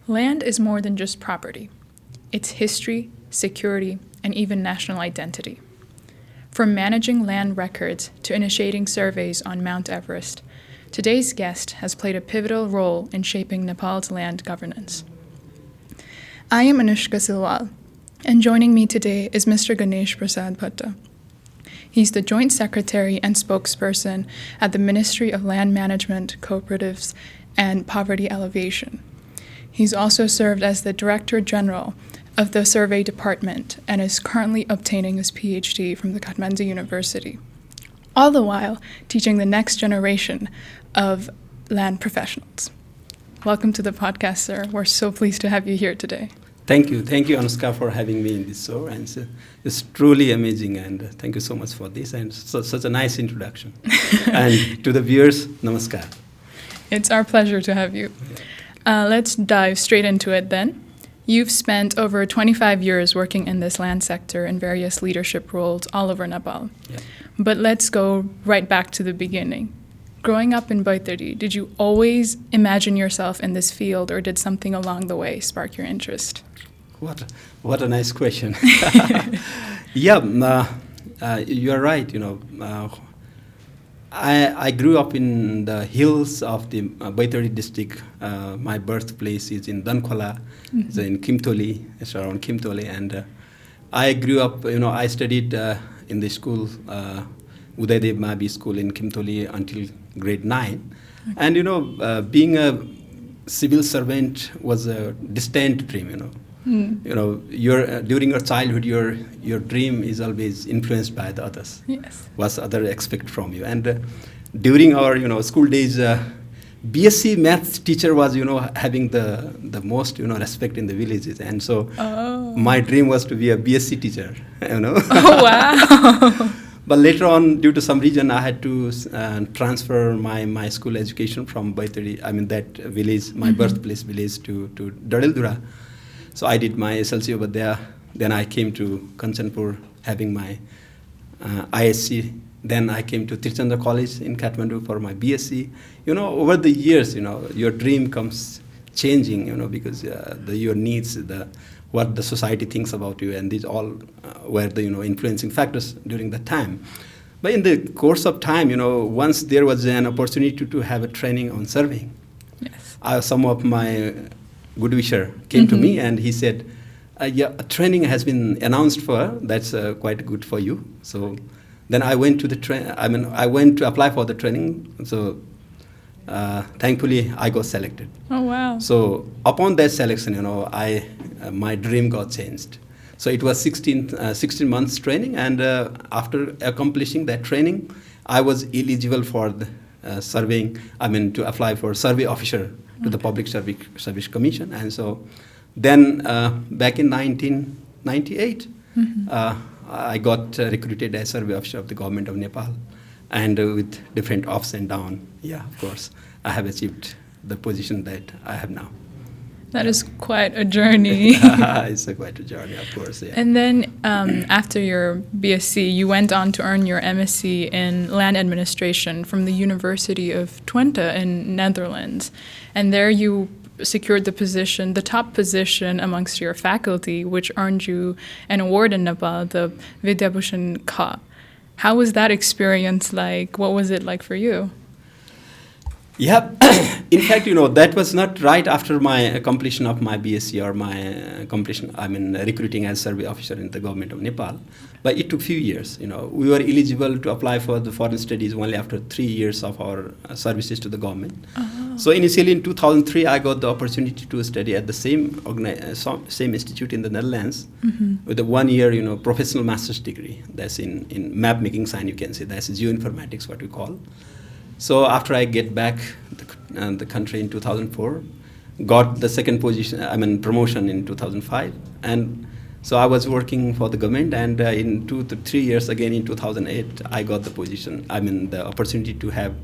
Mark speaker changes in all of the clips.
Speaker 1: Land is more than just property. It's history, security, and even national identity. From managing land records to initiating surveys on Mount Everest, today's guest has played a pivotal role in shaping Nepal's land governance. I am Anushka Silwal, and joining me today is Mr. Ganesh Prasad Bhatta. He's the Joint Secretary and Spokesperson at the Ministry of Land Management, Cooperatives, and Poverty Alleviation. He's also served as the Director General of the Survey Department and is currently obtaining his PhD from the Kathmandu University, all the while teaching the next generation of land professionals. Welcome to the podcast, sir. We're so pleased to have you here today.
Speaker 2: Thank you, Anushka, for having me in this show. And it's truly amazing, and thank you so much for this, and such a nice introduction. And to the viewers, namaskar.
Speaker 1: It's our pleasure to have you. Let's dive straight into it then. You've spent over 25 years working in this land sector in various leadership roles all over Nepal.
Speaker 2: Yeah.
Speaker 1: But let's go right back to the beginning. Growing up in Baitari, did you always imagine yourself in this field, or did something along the way spark your interest?
Speaker 2: What a nice question. Yeah, you are right. I grew up in the hills of the Baitari district. My birthplace is in Dankhola, it's in Kimtoli, it's around Kimtoli. And I grew up, I studied in the school, Udaydev Mabi school in Kimtoli until grade 9. Okay. And, being a civil servant was a distant dream, during your childhood, your dream is always influenced by the others.
Speaker 1: Yes.
Speaker 2: What others expect from you. And during our, school days, BSc maths teacher was, having the most, respect in the villages. And so my dream was to be a BSc teacher,
Speaker 1: Oh, wow.
Speaker 2: But later on, due to some reason, I had to transfer my school education from Baitari, that village, my birthplace village, to Dadildura. So I did my SLC over there. Then I came to Kanchanpur having my ISC. Then I came to Tirchandra College in Kathmandu for my BSc. Over the years, your dream comes changing, because your needs, what the society thinks about you, and these all were the influencing factors during that time. But in the course of time, once there was an opportunity to have a training on surveying,
Speaker 1: yes.
Speaker 2: Some of my good wisher came to me and he said, a training has been announced that's quite good for you. So then I went to I went to apply for the training. So thankfully I got selected.
Speaker 1: Oh, wow.
Speaker 2: So upon that selection, my dream got changed. So it was 16 months training, and after accomplishing that training, I was eligible for the surveying, to apply for survey officer to the Public Service Commission. And so then back in 1998, I got recruited as survey officer of the government of Nepal. And with different ups and downs, of course, I have achieved the position that I have now.
Speaker 1: That is quite a journey.
Speaker 2: It's quite a journey, of course. Yeah.
Speaker 1: And then after your BSc, you went on to earn your MSc in Land Administration from the University of Twente in Netherlands. And there you secured the top position amongst your faculty, which earned you an award in Nepal, the Vidyabhushan Ka. How was that experience like? What was it like for you?
Speaker 2: Yeah, in fact, that was not right after my completion of my BSc or my completion, recruiting as survey officer in the government of Nepal. But it took few years, We were eligible to apply for the foreign studies only after 3 years of our services to the government. Oh. So initially in 2003, I got the opportunity to study at the same institute in the Netherlands with a 1 year, professional master's degree. That's in map making science, you can say. That's geoinformatics, what we call. So after I get back the country in 2004, got the second position, promotion in 2005. And so I was working for the government, and in 2 to 3 years again in 2008, I got the position, the opportunity to have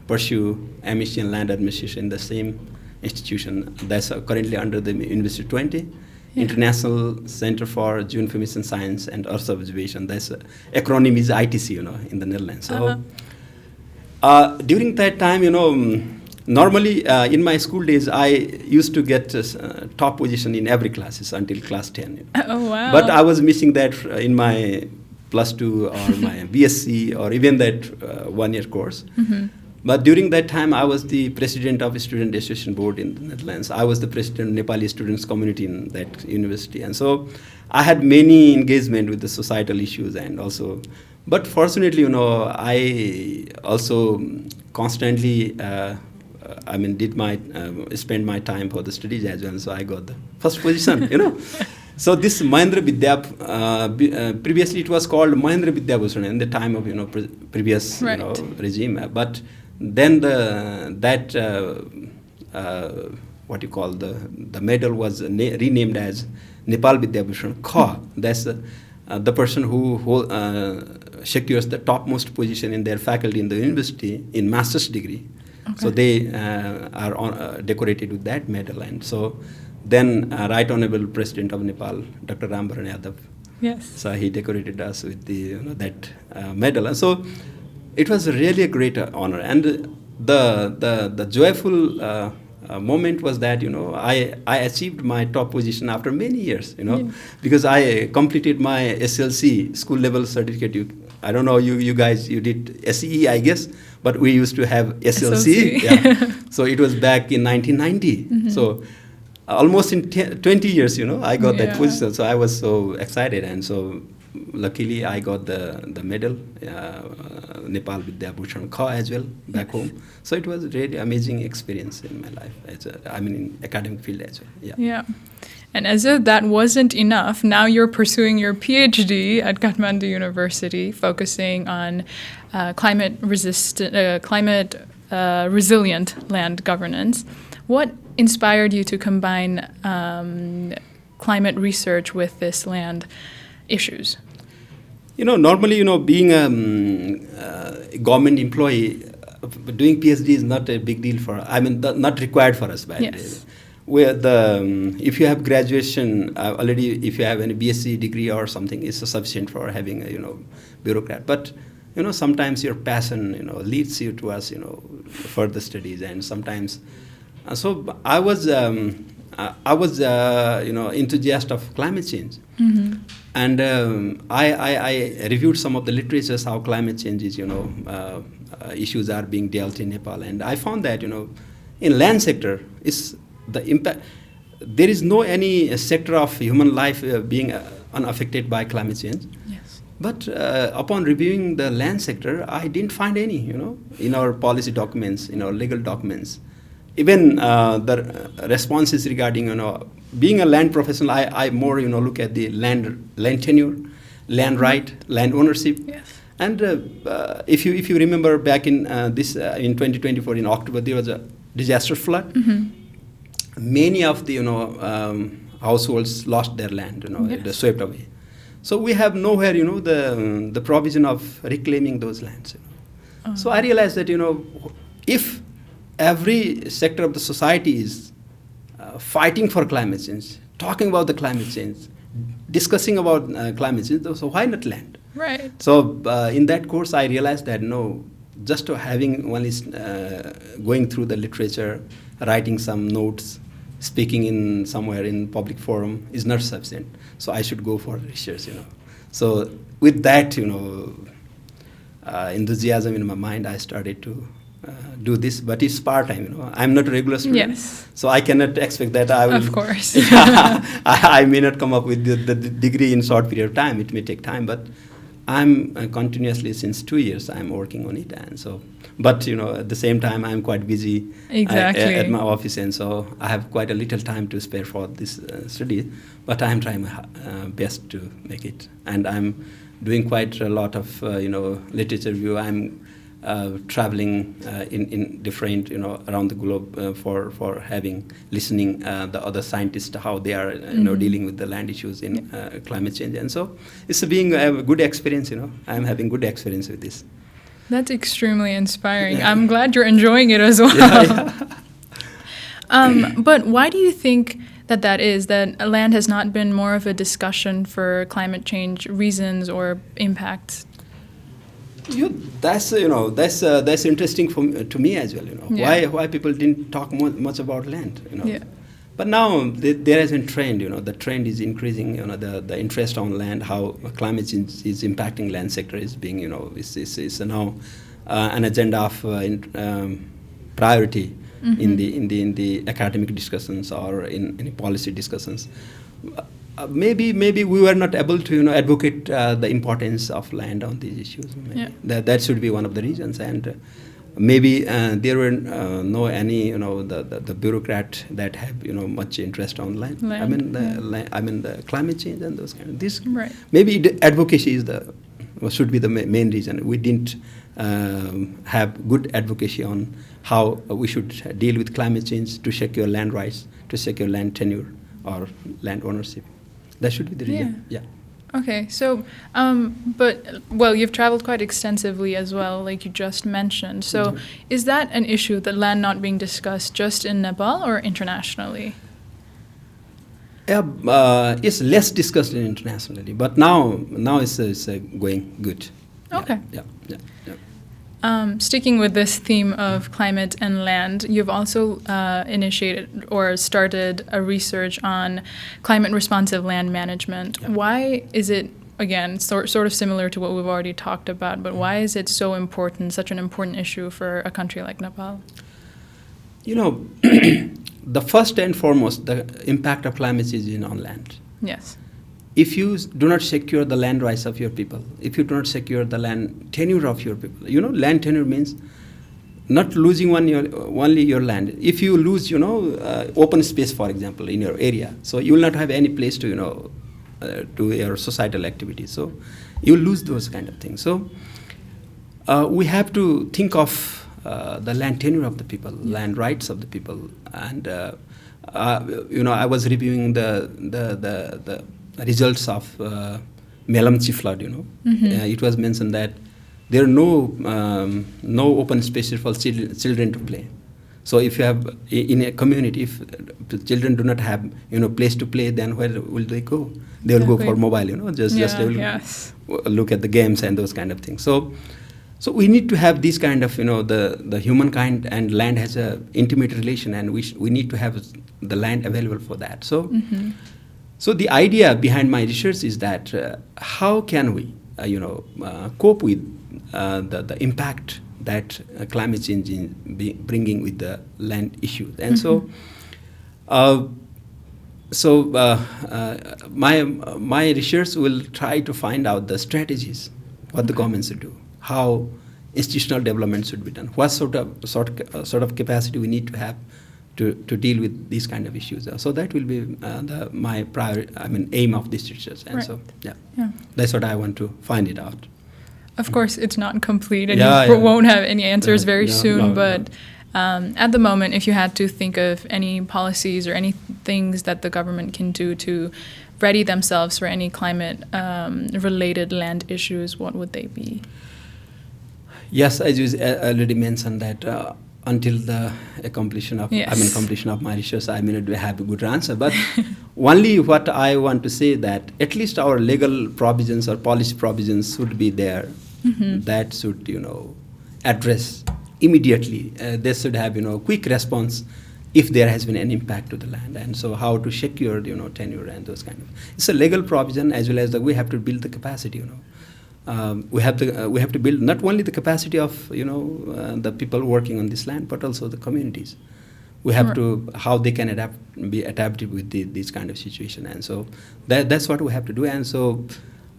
Speaker 2: pursue MSc in Land Administration in the same institution. That's currently under the University of Twente, International Center for Geoinformation Science and Earth Observation. That's acronym is ITC, in the Netherlands. So during that time, Normally, in my school days, I used to get top position in every classes until class 10.
Speaker 1: Oh, wow.
Speaker 2: But I was missing that in my plus 2 or my BSc or even that 1-year course.
Speaker 1: Mm-hmm.
Speaker 2: But during that time, I was the president of Student Association Board in the Netherlands. I was the president of Nepali students community in that university. And so I had many engagement with the societal issues and also, but fortunately, I also constantly, spend my time for the studies as well. So I got the first position, So this Mahendra Vidya, previously it was called Mahendra Vidya Bhushan in the time of, previous,
Speaker 1: right.
Speaker 2: Regime. But then the medal was renamed as Nepal Vidya Bhushan Kha. That's the person who secures the topmost position in their faculty in the university in master's degree. Okay. So they are decorated with that medal. And so then Right Honorable President of Nepal, Dr. Rambaran Yadav,
Speaker 1: yes.
Speaker 2: So he decorated us with that medal. And so it was really a great honor. And the joyful moment was that, I achieved my top position after many years, because I completed my SLC, school level certificate. I don't know, you guys, you did SEE, I guess, but we used to have SLC. Yeah. So it was back in 1990. Mm-hmm. So almost in 20 years, I got that position. So I was so excited. And so luckily I got the medal, Nepal Vidya Bhushan Kha as well, back home. So it was a really amazing experience in my life, in academic field as well. Yeah.
Speaker 1: Yeah. And as if that wasn't enough, now you're pursuing your PhD at Kathmandu University, focusing on climate resilient land governance. What inspired you to combine climate research with this land issues?
Speaker 2: Normally, being a government employee, doing PhD is not a big deal not required for us.
Speaker 1: Yes.
Speaker 2: Where if you have graduation already, if you have any BSc degree or something, it's sufficient for having a bureaucrat. But sometimes your passion leads you to us further studies, and sometimes so I was enthusiast of climate change. Mm-hmm. And I reviewed some of the literatures how climate change is issues are being dealt in Nepal, and I found that in land sector is the impact. There is no any sector of human life being unaffected by climate change.
Speaker 1: Yes.
Speaker 2: But upon reviewing the land sector, I didn't find any. In our policy documents, in our legal documents, even the responses regarding being a land professional, I more look at the land tenure, land right, land ownership.
Speaker 1: Yes.
Speaker 2: And if you remember back in in 2024 in October, there was a disaster flood. Mm-hmm. Many of the households lost their land,
Speaker 1: yes.
Speaker 2: They swept away. So we have nowhere the provision of reclaiming those lands. So I realized that if every sector of the society is fighting for climate change, talking about the climate change, discussing about climate change, so why not land?
Speaker 1: Right.
Speaker 2: So in that course, I realized that just having one is going through the literature, writing some notes, speaking in somewhere in public forum is not sufficient. So I should go for research. So with that enthusiasm in my mind, I started to do this, but it's part-time. I'm not a regular student,
Speaker 1: yes.
Speaker 2: So I cannot expect that I will.
Speaker 1: Of course.
Speaker 2: I may not come up with the degree in short period of time. It may take time, but I'm continuously since 2 years I'm working on it, and so. But at the same time, I'm quite busy at my office, and so I have quite a little time to spare for this study. But I'm trying my best to make it, and I'm doing quite a lot of literature review. I'm traveling in different around the globe for listening the other scientists how they are dealing with the land issues in climate change, and so it's being a good experience. I'm having good experience with this.
Speaker 1: That's extremely inspiring. Yeah. I'm glad you're enjoying it as well. Yeah. But why do you think that is, that land has not been more of a discussion for climate change reasons or impacts?
Speaker 2: That's interesting to me as well.
Speaker 1: Yeah.
Speaker 2: Why people didn't talk much about land.
Speaker 1: Yeah.
Speaker 2: But now there is a trend. The trend is increasing. The interest on land, how climate change is impacting land sector is being is now an agenda of priority in the academic discussions or in policy discussions. Maybe we were not able to advocate the importance of land on these issues.
Speaker 1: Yeah.
Speaker 2: That should be one of the reasons, and maybe there were no any the bureaucrat that have much interest on land. I mean the climate change and those kind of this.
Speaker 1: Right.
Speaker 2: Maybe advocacy is should be the main reason. We didn't have good advocacy on how we should deal with climate change to secure land rights, to secure land tenure or land ownership. That should be the reason. Yeah.
Speaker 1: Okay, so, you've traveled quite extensively as well, like you just mentioned. So, is that an issue, the land not being discussed just in Nepal or internationally?
Speaker 2: Yeah, it's less discussed internationally, but now it's going good.
Speaker 1: Okay.
Speaker 2: Yeah.
Speaker 1: Sticking with this theme of climate and land, you've also initiated or started a research on climate responsive land management. Yeah. Why is it, again, sort of similar to what we've already talked about, but why is it so important, such an important issue for a country like Nepal?
Speaker 2: The first and foremost, the impact of climate change is on land.
Speaker 1: Yes.
Speaker 2: If you do not secure the land rights of your people, if you do not secure the land tenure of your people, land tenure means not losing only your land. If you lose, open space, for example, in your area, so you will not have any place to, do your societal activities. So you will lose those kind of things. So we have to think of the land tenure of the people, land rights of the people, and I was reviewing the results of Melamchi flood. It was mentioned that there are no open spaces for children to play. So if you have in a community, if the children do not have place to play, then where will they go? They will go for mobile. Just they will look at the games and those kind of things. So we need to have this kind of the humankind and land has a intimate relation, and we need to have the land available for that. So. So the idea behind my research is that how can we, cope with the impact that climate change is bringing with the land issues, and my research will try to find out the strategies, what the government should do, how institutional development should be done, what sort of capacity we need to have to deal with these kind of issues. So that will be my aim of this research. And so, that's what I want to find it out.
Speaker 1: Of course, it's not complete, and you won't have any answers very soon. But at the moment, if you had to think of any policies or any things that the government can do to ready themselves for any climate-related land issues, what would they be?
Speaker 2: Yes, as you already mentioned that. Until the completion of my research, I may not have a good answer. But only what I want to say that at least our legal provisions or policy provisions should be there that should address immediately. They should have quick response if there has been an impact to the land, and so how to secure tenure and those kind of. It's a legal provision as well as we have to build the capacity. We have to build not only the capacity of the people working on this land, but also the communities. We have to how they can be adaptive with this kind of situation, and so that's what we have to do. And so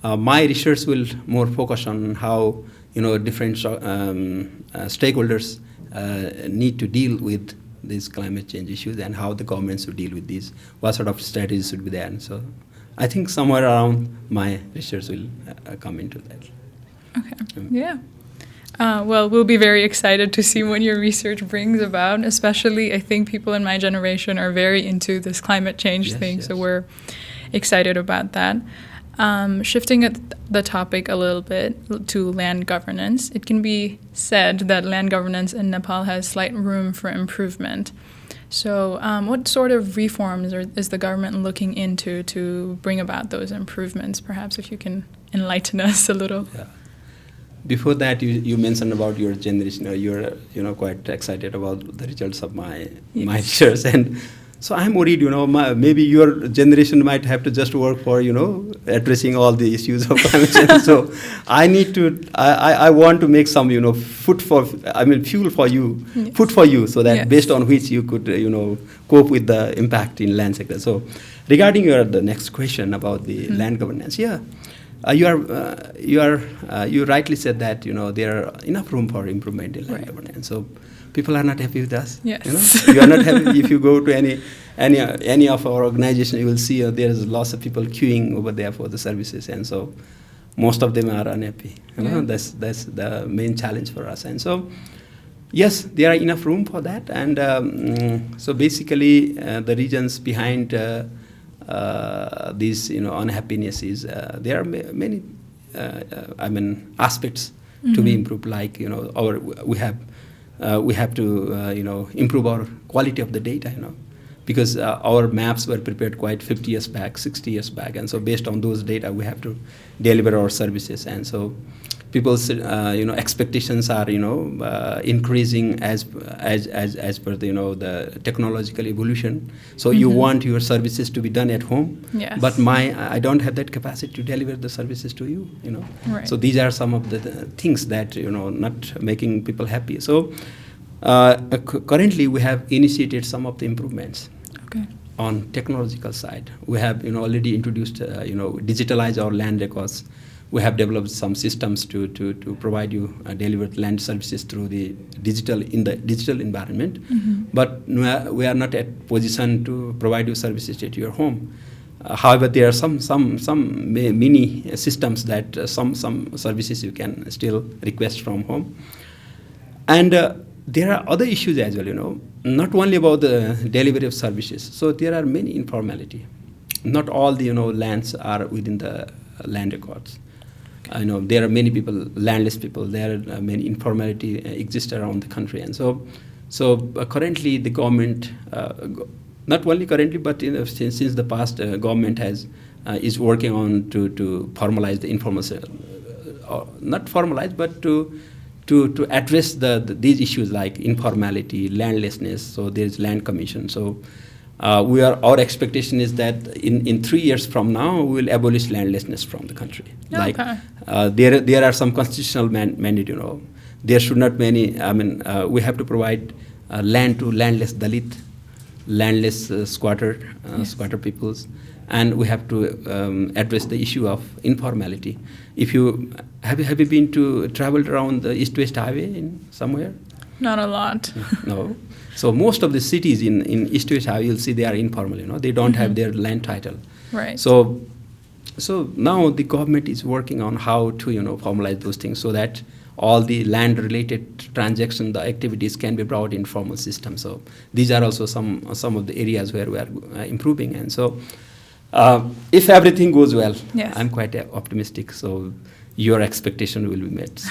Speaker 2: my research will more focus on how different stakeholders need to deal with these climate change issues and how the governments should deal with these. What sort of strategies should be there, and so. I think somewhere around my research will come into that.
Speaker 1: Okay. Yeah. We'll be very excited to see what your research brings about. Especially, I think people in my generation are very into this climate change thing, so we're excited about that. Shifting the topic a little bit to land governance, it can be said that land governance in Nepal has slight room for improvement. So what sort of reforms is the government looking into to bring about those improvements? Perhaps if you can enlighten us a little.
Speaker 2: Yeah. before that, you mentioned about your generation. You're quite excited about the results of my research, and so I'm worried. Maybe your generation might have to just work for addressing all the issues of climate change. So I need to. I want to make some fuel for you, food for you, so that based on which you could cope with the impact in land sector. So regarding the next question about the land governance, you rightly said that there are enough room for improvement in land governance. So people are not happy with us.
Speaker 1: Yes.
Speaker 2: You are not happy if you go to any of our organization. You will see there's lots of people queuing over there for the services, and so most of them are unhappy. That's the main challenge for us. And so yes, there are enough room for that. And so basically the reasons behind these unhappiness is there are many aspects to be improved, like we have to improve our quality of the data, because our maps were prepared quite 50 years back, 60 years back, and so based on those data we have to deliver our services. And so people's expectations are increasing as per the technological evolution. So you want your services to be done at home, but I don't have that capacity to deliver the services to you.
Speaker 1: Right.
Speaker 2: So these are some of the things that not making people happy. So currently we have initiated some of the improvements. On technological side. We have already introduced digitalize our land records. We have developed some systems to provide you delivered land services through the digital environment. But we are not at position to provide you services at your home. However, there are some mini systems that some services you can still request from home. And there are other issues as well, not only about the delivery of services. So there are many informality. Not all the lands are within the land records. There are many people, landless people. There are many informality exist around the country, and so currently the government, not only currently, but since the past, government is working on to formalize the informal, not formalize, but to address these issues like informality, landlessness. So there is land commission. So our expectation is that in 3 years from now we will abolish landlessness from the country. There are some constitutional mandate. There should not many. We have to provide land to landless Dalit, landless squatter peoples, and we have to address the issue of informality. If you have you been traveled around the East-West Highway in somewhere?
Speaker 1: Not a lot.
Speaker 2: No. So most of the cities in East-West Highway, you'll see they are informal. They don't have their land title.
Speaker 1: Right.
Speaker 2: So now the government is working on how to formalize those things so that all the land-related transactions, the activities can be brought in formal system. So these are also some of the areas where we are improving. And so if everything goes well, I'm quite optimistic. So your expectation will be met. So.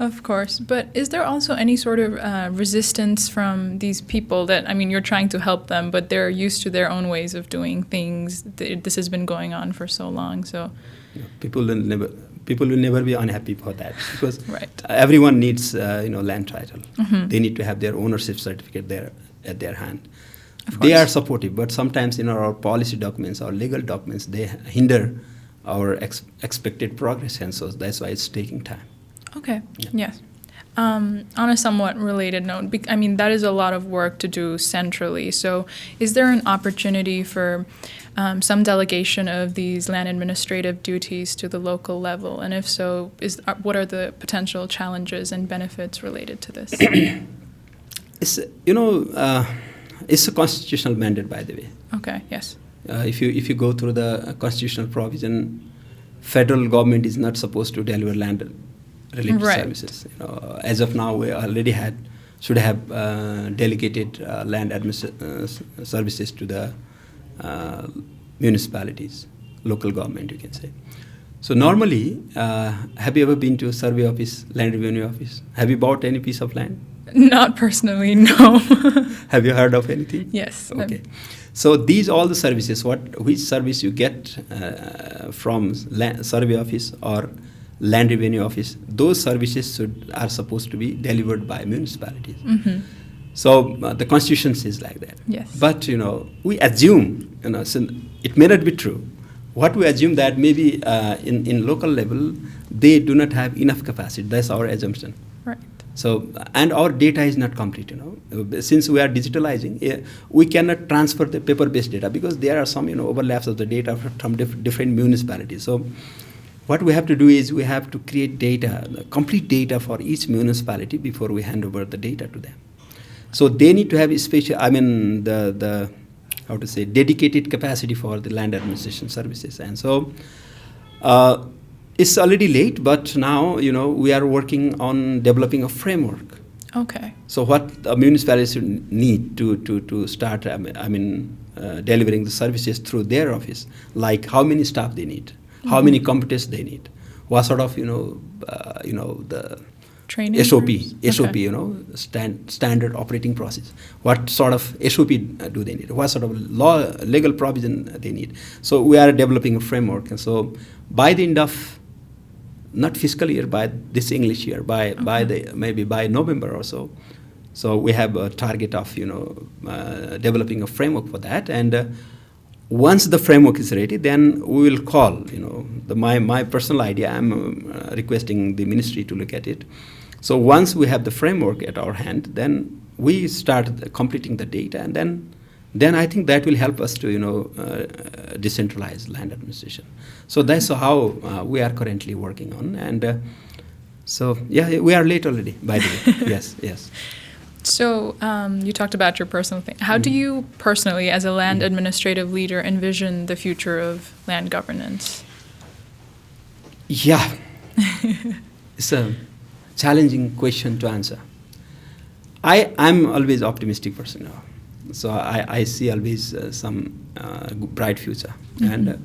Speaker 1: Of course. But is there also any sort of resistance from these people that, you're trying to help them, but they're used to their own ways of doing things? This has been going on for so long. So
Speaker 2: people will never be unhappy for that, because everyone needs land title. They need to have their ownership certificate there at their hand. They are supportive, but sometimes our policy documents, our legal documents, they hinder our expected progress, and so that's why it's taking time.
Speaker 1: Okay. Yes. On a somewhat related note, that is a lot of work to do centrally. So is there an opportunity for some delegation of these land administrative duties to the local level? And if so, what are the potential challenges and benefits related to this?
Speaker 2: It's a constitutional mandate, by the way.
Speaker 1: Okay, yes.
Speaker 2: If you go through the constitutional provision, federal government is not supposed to deliver land related services. As of now, we already should have delegated land services to the municipalities, local government, you can say. So normally, have you ever been to a survey office, land revenue office? Have you bought any piece of land?
Speaker 1: Not personally, no.
Speaker 2: Have you heard of anything?
Speaker 1: Yes.
Speaker 2: Okay. So these all the services, which service you get from survey office or land revenue office, those services are supposed to be delivered by municipalities. So the constitution says like that.
Speaker 1: Yes.
Speaker 2: But we assume, so it may not be true. What we assume that maybe in local level they do not have enough capacity. That's our assumption.
Speaker 1: Right.
Speaker 2: So, and our data is not complete, Since we are digitalizing, we cannot transfer the paper-based data because there are some, overlaps of the data from different municipalities. So, what we have to do is we have to create data, complete data for each municipality before we hand over the data to them. So, they need to have dedicated capacity for the land administration services. And so, it's already late, but now, we are working on developing a framework.
Speaker 1: Okay.
Speaker 2: So what the municipalities need to start, delivering the services through their office, like how many staff they need, how many competence they need, what sort of, the
Speaker 1: training
Speaker 2: SOP,
Speaker 1: okay.
Speaker 2: Standard operating process. What sort of SOP do they need? What sort of legal provision they need? So we are developing a framework, and so by the end of not fiscal year, by this English year, maybe by November or so. So we have a target of developing a framework for that, and once the framework is ready, then we will call. My personal idea. I'm requesting the ministry to look at it. So once we have the framework at our hand, then we start completing the data, and then I think that will help us to decentralize land administration. So that's how we are currently working on, and we are late already, by the way. Yes.
Speaker 1: So you talked about your personal thing. How do you personally, as a land administrative leader, envision the future of land governance?
Speaker 2: Yeah, it's a challenging question to answer. I'm always optimistic person. So I see always some bright future, and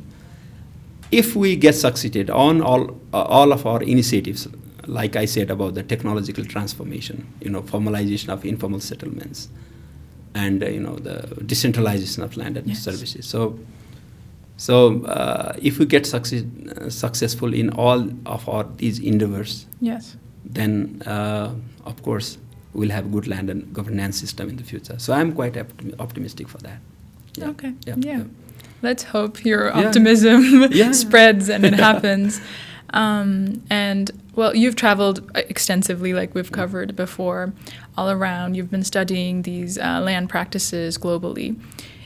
Speaker 2: if we get succeeded on all of our initiatives, like I said about the technological transformation, formalization of informal settlements, and the decentralization of land and services. So if we get successful in all of these endeavors, then of course we'll have a good land and governance system in the future. So I'm quite optimistic for that. Yeah.
Speaker 1: Okay. Yeah. Let's hope your optimism spreads and it happens. And well, you've traveled extensively, like we've covered before, all around. You've been studying these land practices globally.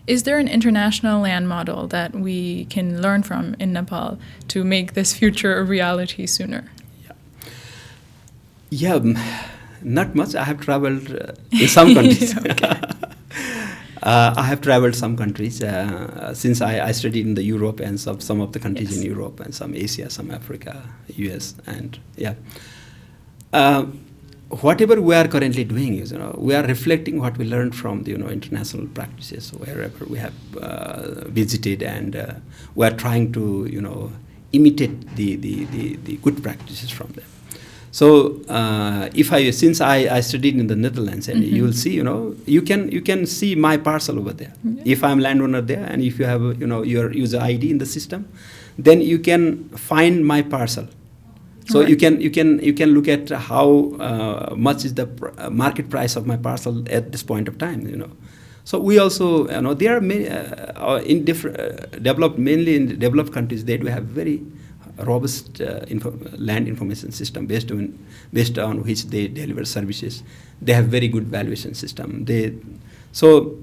Speaker 1: Is there an international land model that we can learn from in Nepal to make this future a reality sooner?
Speaker 2: Yeah, not much. I have traveled in some countries. I have traveled some countries since I studied in the Europe and some of the countries in Europe and some Asia, some Africa, US, and whatever we are currently doing is, we are reflecting what we learned from the international practices wherever we have visited, and we are trying to imitate the good practices from them. So since I studied in the Netherlands, and you will see, you can see my parcel over there. If I'm landowner there, and if you have your user ID in the system, then you can find my parcel. So you can look at how much is the market price of my parcel at this point of time. So we also there are many mainly in developed countries, they do have very robust land information system based on which they deliver services. They have very good valuation system. They will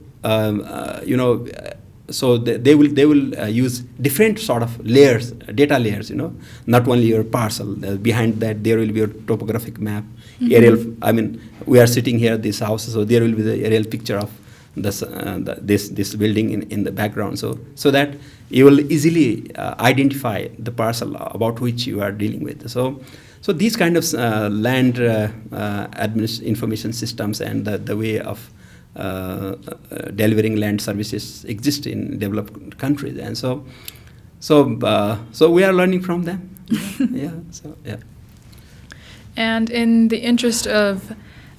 Speaker 2: use different sort of layers, data layers. Not only your parcel. Behind that there will be a topographic map, aerial. We are sitting here this house, so there will be the aerial picture of this building in the background, so that you will easily identify the parcel about which you are dealing with. So these kind of land information systems and the way of delivering land services exist in developed countries, and so we are learning from them.
Speaker 1: And in the interest of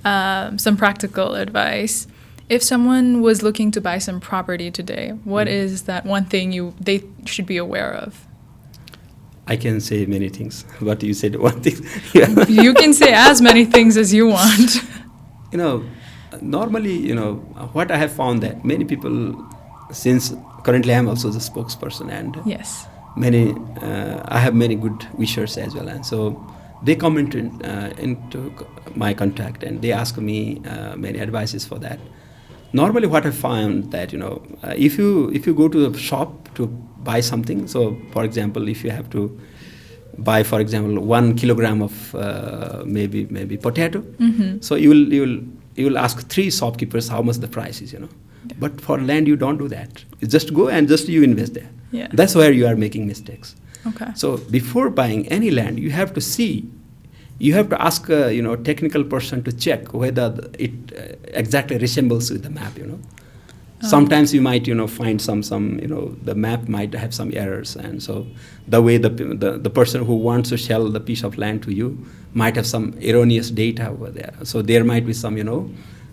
Speaker 1: some practical advice, if someone was looking to buy some property today, what is that one thing they should be aware of?
Speaker 2: I can say many things, but you said one thing. Yeah.
Speaker 1: You can say as many things as you want.
Speaker 2: You know, normally, what I have found that many people, since currently I am also the spokesperson, and
Speaker 1: Yes.
Speaker 2: I have many good wishers as well, and so they come into my contact and they ask me many advices for that. Normally, what I found that if you go to the shop to buy something, so for example, if you have to buy, for example, 1 kilogram of maybe potato, so you will ask 3 shopkeepers how much the price is,
Speaker 1: Yeah.
Speaker 2: But for land, you don't do that. You just go and just you invest there.
Speaker 1: Yeah.
Speaker 2: That's where you are making mistakes.
Speaker 1: Okay.
Speaker 2: So before buying any land, you have to see, you have to ask a technical person to check whether it exactly resembles with the map. Sometimes you might find some the map might have some errors, and so the way the person who wants to sell the piece of land to you might have some erroneous data over there. So there might be some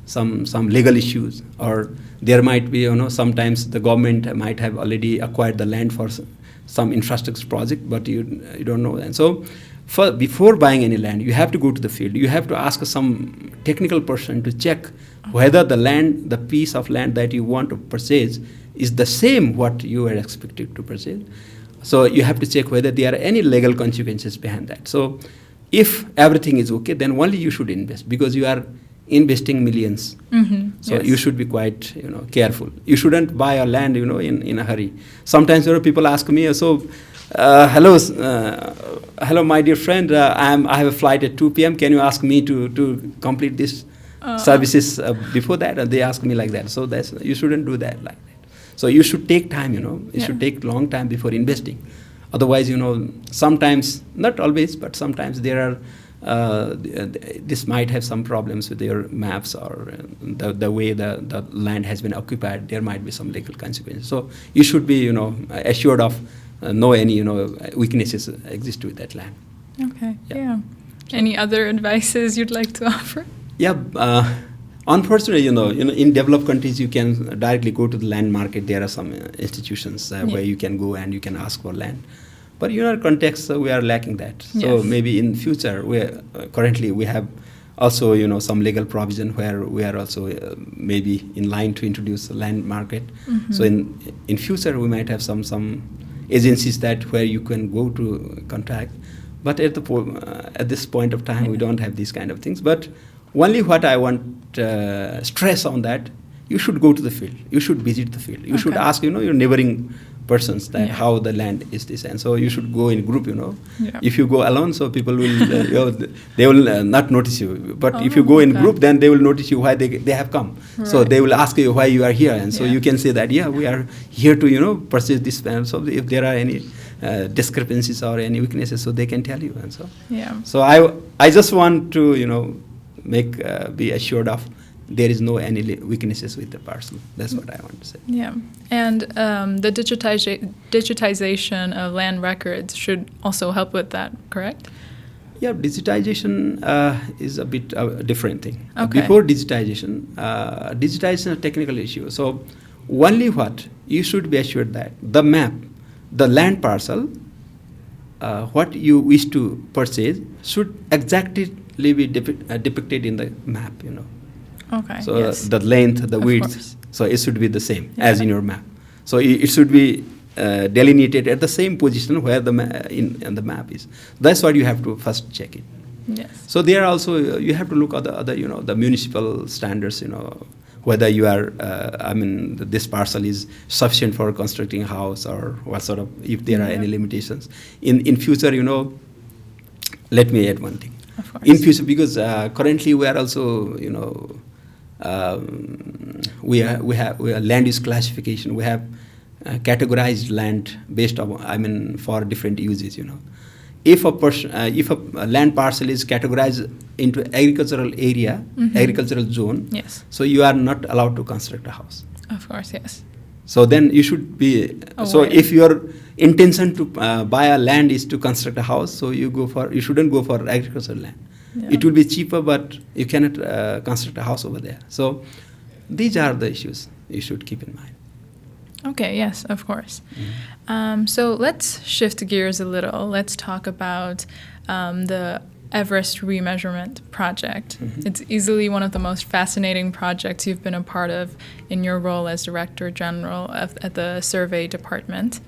Speaker 2: some legal issues, or there might be sometimes the government might have already acquired the land for some infrastructure project, but you don't know. And so before buying any land, you have to go to the field. You have to ask some technical person to check whether the piece of land that you want to purchase is the same what you are expected to purchase. So you have to check whether there are any legal consequences behind that. So if everything is okay, then only you should invest, because you are investing millions. So
Speaker 1: Yes.
Speaker 2: you should be quite careful. You shouldn't buy a land in a hurry. Sometimes people ask me, hello my dear friend, I have a flight at 2 p.m. Can you ask me to complete this services before that? And they ask me like that. So you shouldn't do that like that. So you should take time. You should take long time before investing. Otherwise, sometimes, not always, but sometimes there are this might have some problems with your maps, or the way the land has been occupied. There might be some legal consequences. So you should be assured of no any weaknesses exist with that land.
Speaker 1: Okay.
Speaker 2: Yeah.
Speaker 1: Yeah. Any other advices you'd like to offer?
Speaker 2: Yeah. Unfortunately, in developed countries, you can directly go to the land market. There are some institutions where you can go and you can ask for land. But in our context, we are lacking that. So
Speaker 1: Yes.
Speaker 2: maybe in future, currently we have also some legal provision where we are also maybe in line to introduce a land market. So in future, we might have some agencies where you can go to contact. But at this point of time, we don't have these kind of things. But only what I want stress on that, you should go to the field. You should visit the field. You should ask your neighboring persons that how the land is this, and so you should go in group.
Speaker 1: Yeah.
Speaker 2: If you go alone, so people will they will not notice you. But if you go in group, then they will notice you why they have come.
Speaker 1: Right.
Speaker 2: So they will ask you why you are here, and so
Speaker 1: Yeah.
Speaker 2: you can say that we are here to purchase this land. So if there are any discrepancies or any weaknesses, so they can tell you, and so.
Speaker 1: Yeah.
Speaker 2: So I just want to be assured of there is no any weaknesses with the parcel. That's what I want to say.
Speaker 1: Yeah. And the digitization of land records should also help with that, correct?
Speaker 2: Yeah, digitization is a bit a different thing.
Speaker 1: Okay.
Speaker 2: Before digitization is a technical issue. So only what you should be assured that the map, the land parcel, what you wish to purchase should exactly be depicted in the map.
Speaker 1: Okay.
Speaker 2: So
Speaker 1: yes.
Speaker 2: the length, the
Speaker 1: Of
Speaker 2: width,
Speaker 1: course.
Speaker 2: so it should be the same
Speaker 1: Yeah.
Speaker 2: as in your map. So it should be delineated at the same position where the in the map is. That's what you have to first check it.
Speaker 1: Yes.
Speaker 2: So there also you have to look at the other the municipal standards. Whether you are this parcel is sufficient for constructing a house, or what sort of, if there are any limitations in future. Let me add one thing.
Speaker 1: Of course.
Speaker 2: In future, because currently we are also we have land use classification. We have categorized land based on for different uses. If a land parcel is categorized into agricultural area, agricultural zone,
Speaker 1: Yes.
Speaker 2: so you are not allowed to construct a house.
Speaker 1: Of course, yes.
Speaker 2: So then you should be. So
Speaker 1: Aware.
Speaker 2: if your intention to buy a land is to construct a house, so you shouldn't go for agricultural land.
Speaker 1: Yeah.
Speaker 2: It will be cheaper, but you cannot construct a house over there. So these are the issues you should keep in mind.
Speaker 1: Okay, yes, of course. So let's shift gears a little. Let's talk about the Everest remeasurement project. It's easily one of the most fascinating projects you've been a part of in your role as Director General at the Survey Department.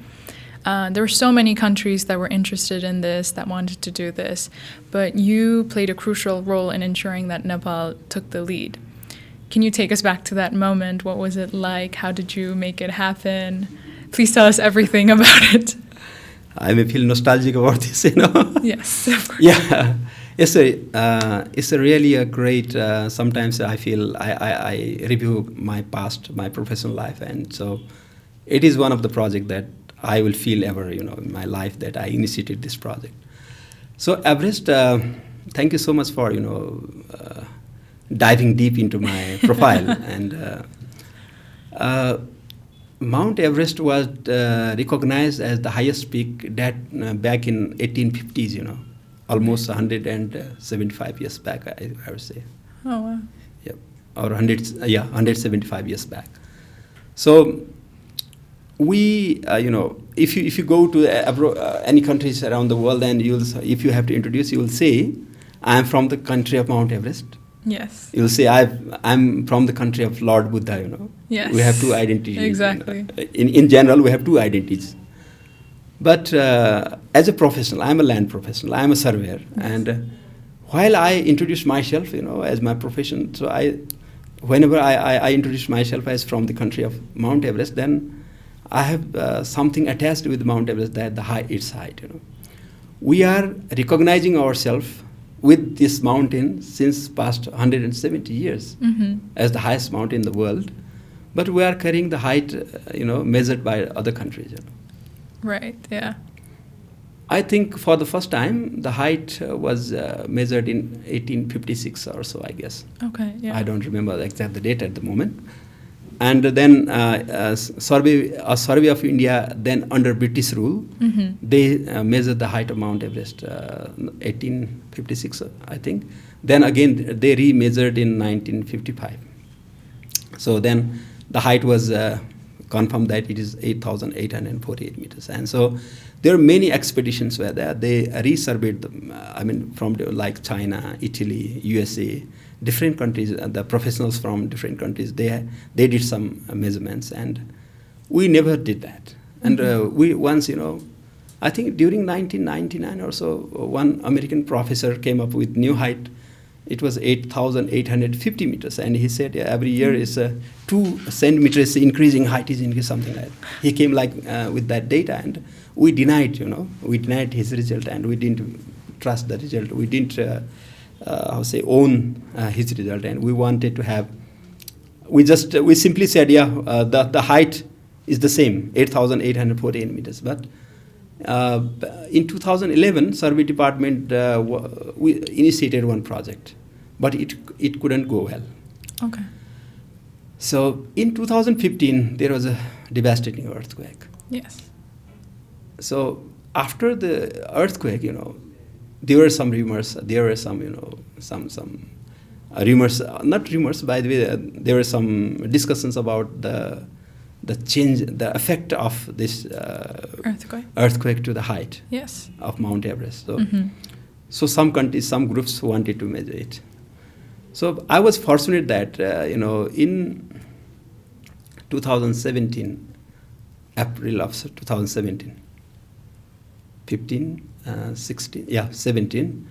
Speaker 1: There were so many countries that were interested in this, that wanted to do this, but you played a crucial role in ensuring that Nepal took the lead. Can you take us back to that moment? What was it like? How did you make it happen? Please tell us everything about it.
Speaker 2: I may feel nostalgic about this,
Speaker 1: Yes, of course.
Speaker 2: Yeah, it's a really a great. Sometimes I feel I review my past, my professional life, and so it is one of the projects that I will feel ever, in my life that I initiated this project. So Everest, thank you so much for diving deep into my profile. And Mount Everest was recognized as the highest peak that back in 1850s, almost 175 years back, I would say.
Speaker 1: Oh, wow.
Speaker 2: Yep. Or 175 years back. So we, if you go to any countries around the world, and if you have to introduce, you will say, I'm from the country of Mount Everest.
Speaker 1: Yes.
Speaker 2: You'll say, I'm from the country of Lord Buddha,
Speaker 1: Yes.
Speaker 2: We have two identities.
Speaker 1: Exactly.
Speaker 2: In general, we have two identities. But as a professional, I'm a land professional, I'm a surveyor. Yes. And while I introduce myself, as my profession, so whenever I introduce myself as from the country of Mount Everest, then I have something attached with Mount Everest, that its height. We are recognizing ourselves with this mountain since past 170 years as the highest mountain in the world, but we are carrying the height, measured by other countries.
Speaker 1: Right. Yeah.
Speaker 2: I think for the first time the height was measured in 1856 or so, I guess.
Speaker 1: Okay. Yeah.
Speaker 2: I don't remember the exact date at the moment. And then Survey of India, then under British rule, they measured the height of Mount Everest, 1856, I think. Then again, they re-measured in 1955. So then the height was confirmed that it is 8,848 meters. And so there are many expeditions where they resurveyed them, from like China, Italy, USA, different countries, the professionals from different countries, they did some measurements, and we never did that. And we once, I think during 1999 or so, one American professor came up with new height. It was 8,850 meters, and he said every year is 2 centimeters increasing height is increasing, something like that. He came with that data, and we denied, we denied his result, and we didn't trust the result. We didn't own his result, and we wanted to have. We simply said, the height is the same, 8,848 meters. But in 2011, Survey Department we initiated one project, but it couldn't go well.
Speaker 1: Okay.
Speaker 2: So in 2015, there was a devastating earthquake.
Speaker 1: Yes.
Speaker 2: So after the earthquake, there were some rumors. There were some, some rumors. Not rumors, by the way. There were some discussions about the change, the effect of this earthquake to the height.
Speaker 1: Yes.
Speaker 2: Of Mount Everest. So, so some countries, some groups wanted to measure it. So I was fortunate that in 2017, April of 2017. 17,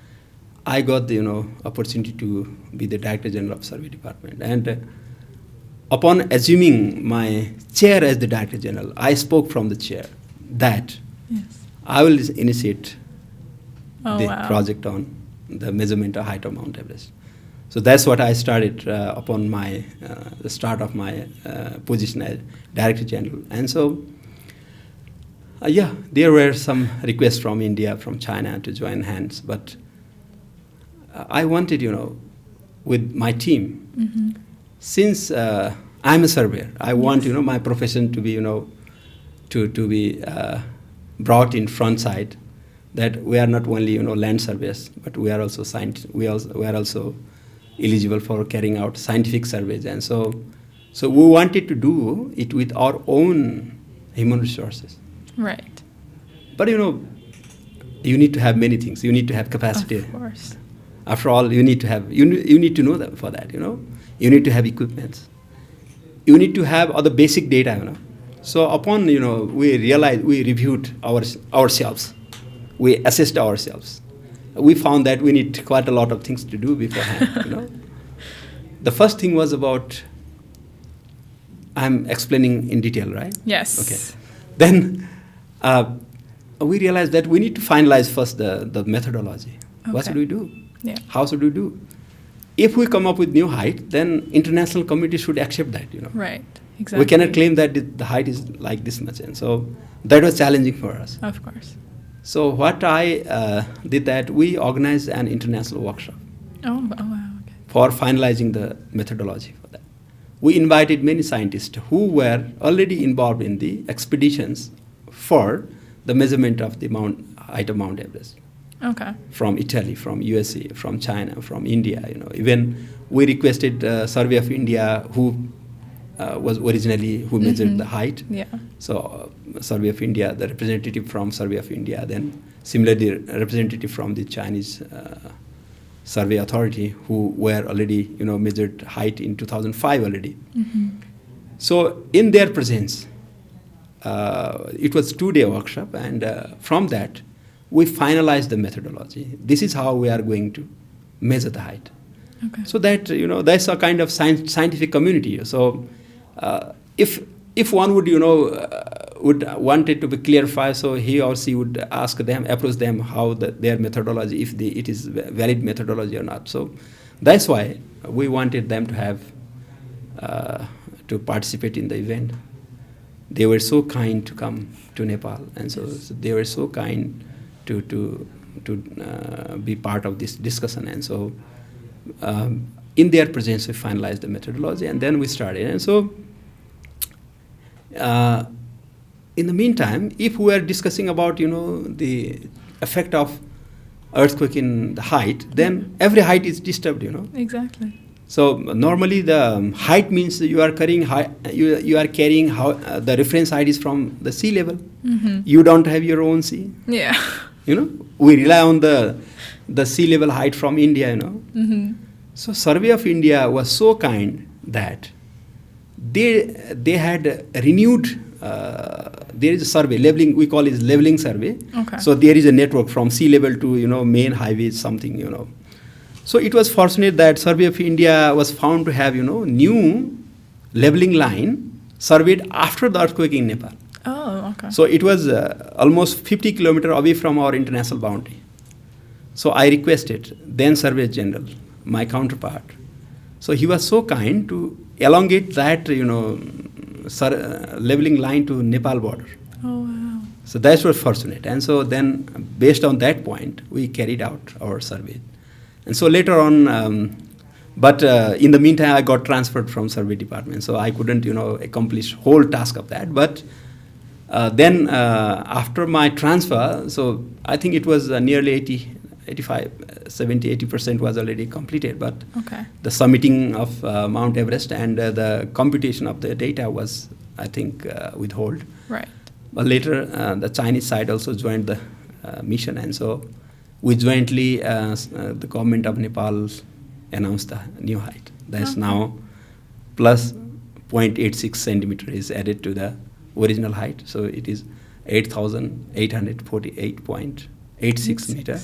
Speaker 2: I got the opportunity to be the Director General of Survey Department. And upon assuming my chair as the Director General, I spoke from the chair that I will initiate the project on the measurement of height of Mount Everest. So that's what I started upon my the start of my position as Director General. And so there were some requests from India, from China to join hands, but I wanted, with my team, since I'm a surveyor, I want, my profession to be, to be brought in front side, that we are not only, land surveyors, but we are also we are also eligible for carrying out scientific surveys. And so So we wanted to do it with our own human resources.
Speaker 1: Right.
Speaker 2: But you need to have many things. You need to have capacity.
Speaker 1: Of course.
Speaker 2: After all, you need to have, you need to know that for that, You need to have equipment. You need to have all the basic data, So upon, we realized, we reviewed ourselves. We assessed ourselves. We found that we need quite a lot of things to do beforehand, The first thing was about, I'm explaining in detail, right?
Speaker 1: Yes.
Speaker 2: Okay. Then we realized that we need to finalize first the methodology.
Speaker 1: Okay.
Speaker 2: What should we do?
Speaker 1: Yeah.
Speaker 2: How should we do? If we come up with new height, then international community should accept that,
Speaker 1: Right. Exactly.
Speaker 2: We cannot claim that the height is like this much. And so that was challenging for us.
Speaker 1: Of course.
Speaker 2: So what I did that, we organized an international workshop
Speaker 1: Oh wow. Okay.
Speaker 2: for finalizing the methodology for that. We invited many scientists who were already involved in the expeditions for the measurement of the height of Mount Everest.
Speaker 1: Okay.
Speaker 2: From Italy, from USA, from China, from India, Even we requested Survey of India, who was originally who measured the height.
Speaker 1: Yeah.
Speaker 2: So Survey of India, the representative from Survey of India, then similarly representative from the Chinese Survey Authority, who were already measured height in 2005 already.
Speaker 1: Mm-hmm.
Speaker 2: So in their presence, it was 2-day workshop, and from that we finalized the methodology. This is how we are going to measure the height.
Speaker 1: Okay.
Speaker 2: So that that's a kind of scientific community. So if one would would want it to be clarified, so he or she would approach them how their methodology, if it is valid methodology or not. So that's why we wanted them to have to participate in the event. They were so kind to come to Nepal, and so they were so kind to be part of this discussion. And so in their presence, we finalized the methodology, and then we started. And so in the meantime, if we are discussing about the effect of earthquake in the height, then every height is disturbed.
Speaker 1: Exactly.
Speaker 2: So normally the height means you are carrying the reference height is from the sea level.
Speaker 1: Mm-hmm.
Speaker 2: You don't have your own sea.
Speaker 1: Yeah.
Speaker 2: We rely on the sea level height from India.
Speaker 1: Mm-hmm.
Speaker 2: So Survey of India was so kind that they had renewed. There is a survey leveling. We call it leveling survey.
Speaker 1: Okay.
Speaker 2: So there is a network from sea level to main highways, something. So it was fortunate that Survey of India was found to have new leveling line surveyed after the earthquake in Nepal.
Speaker 1: Oh, okay.
Speaker 2: So it was almost 50 kilometers away from our international boundary. So I requested then Surveyor General, my counterpart. So he was so kind to elongate that leveling line to Nepal border.
Speaker 1: Oh wow.
Speaker 2: So that was fortunate. And so then based on that point, we carried out our survey. And so later on, but in the meantime, I got transferred from survey department, so I couldn't, accomplish whole task of that. But then after my transfer, so I think it was nearly 80% was already completed. But
Speaker 1: okay.
Speaker 2: the summiting of Mount Everest and the computation of the data was, I think, withheld.
Speaker 1: Right.
Speaker 2: But later, the Chinese side also joined the mission, and so we jointly, the government of Nepal announced the new height. That's now plus 0.86 centimeter is added to the original height. So it is 8,848.86 meter.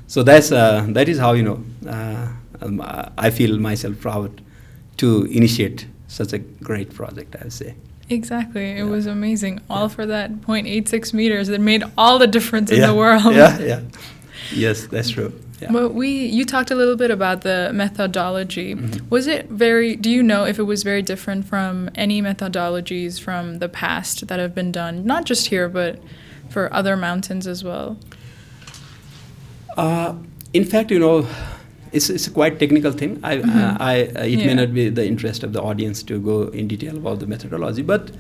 Speaker 2: So that is how, I feel myself proud to initiate such a great project, I would say.
Speaker 1: Exactly. It was amazing. All for that 0.86 meters that made all the difference in the world.
Speaker 2: Yeah. Yes, that's true. Yeah.
Speaker 1: But you talked a little bit about the methodology.
Speaker 2: Mm-hmm.
Speaker 1: Was it do you know if it was very different from any methodologies from the past that have been done, not just here, but for other mountains as well?
Speaker 2: In fact, it's a quite technical thing. It may not be the interest of the audience to go in detail about the methodology, but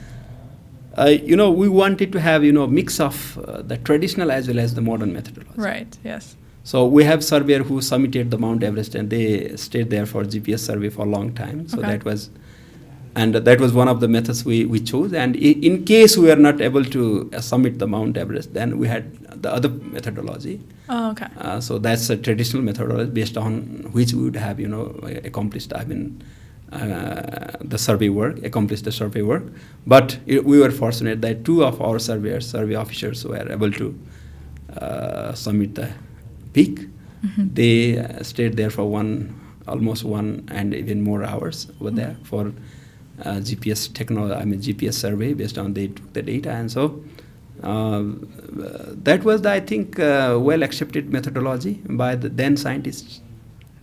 Speaker 2: we wanted to have mix of the traditional as well as the modern methodology.
Speaker 1: Right. Yes.
Speaker 2: So we have surveyor who summited the Mount Everest, and they stayed there for GPS survey for a long time. So that was And that was one of the methods we chose. And in case we are not able to summit the Mount Everest, then we had the other methodology.
Speaker 1: Oh, okay.
Speaker 2: So that's a traditional methodology based on which we would have, accomplished, the survey work. But we were fortunate that two of our survey officers were able to summit the peak.
Speaker 1: Mm-hmm.
Speaker 2: They stayed there for almost 1 and even more hours over there for GPS survey based on they took the data. And so that was, I think, well accepted methodology by the then scientists.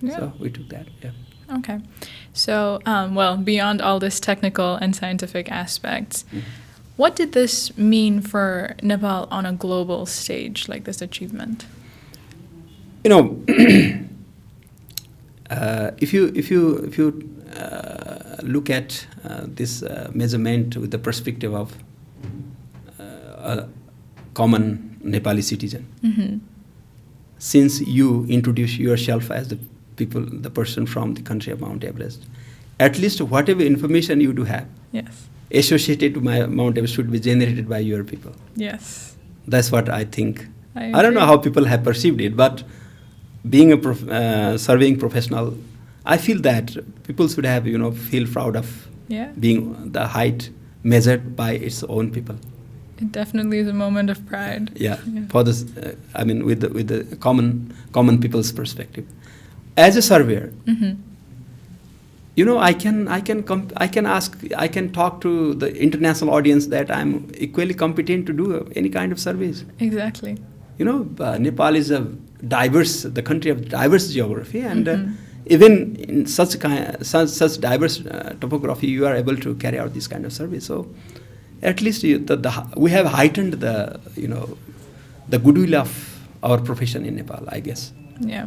Speaker 1: Yeah.
Speaker 2: So we took that, yeah.
Speaker 1: Okay. So, beyond all this technical and scientific aspects, what did this mean for Nepal on a global stage, like this achievement?
Speaker 2: If you look at this measurement with the perspective of a common Nepali citizen,
Speaker 1: Mm-hmm.
Speaker 2: since you introduce yourself as the person from the country of Mount Everest, at least whatever information you do have
Speaker 1: Yes.
Speaker 2: associated to Mount Everest should be generated by your people.
Speaker 1: Yes.
Speaker 2: That's what I think.
Speaker 1: I
Speaker 2: I don't know
Speaker 1: agree.
Speaker 2: how people have perceived it, but being a surveying professional, I feel that people should have, feel proud of
Speaker 1: Yeah.
Speaker 2: being the height measured by its own people.
Speaker 1: It definitely is a moment of pride.
Speaker 2: Yeah. For this, with the common people's perspective. As a surveyor,
Speaker 1: Mm-hmm.
Speaker 2: I can talk to the international audience that I'm equally competent to do any kind of surveys.
Speaker 1: Exactly.
Speaker 2: Nepal is the country of diverse geography, and
Speaker 1: Mm-hmm.
Speaker 2: even in such diverse topography, you are able to carry out this kind of survey. So, at least we have heightened the goodwill of our profession in Nepal, I guess.
Speaker 1: Yeah.